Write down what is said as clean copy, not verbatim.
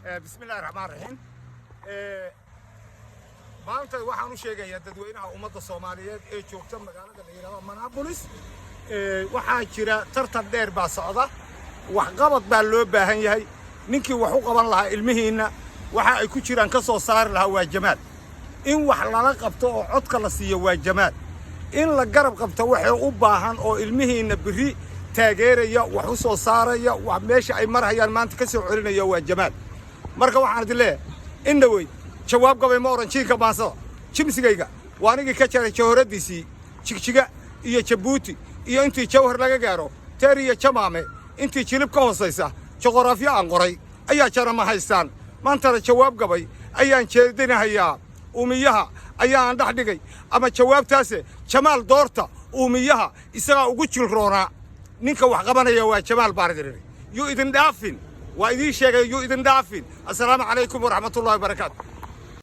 بسم الله الرحمن الرحيم maanta waxaan u sheegayaa dadweynaha ummadda Soomaaliyeed ee joogta magaalada Nairobi Minneapolis waxaa jira tartan dheer baa socda wax qabad baa loo baahan yahay ninkii wax u qaban lahaa ilmihiina waxa ay ku jiraan ka soo saar lahaa waa jamaad in wax lala qabto oo codka la siiyo waa jamaad in la garab qabto waxa u baahan oo ilmihiina biri taageeraya wax u soo saaraya wax meesha ay marayaan maanta ka soo celinaya waa jamaad marka waxaan dilee in dhawey jawaab gabay ma oran jiinka baasada jimsigayga waanigi ka jaray jawharadiisii jigjiga iyo Jabuuti iyo intii jawhar laga gaaro taariya jamaame intii jilib ka hoosaysa juqraafiya aan qoray ayaa jara ma haystaan maanta jawaab gabay ayaan jeedinayaa uumiyaha ayaan dhax dhigay ama jawaabtaas jamaal doorta uumiyaha isaga ugu jilroona ninka wax qabanaya waa jamaal baardirin yu idin dhaafin waa idin sheegay yu idin dhaafin assalaamu calaykum wa rahmatullahi wa barakaatuh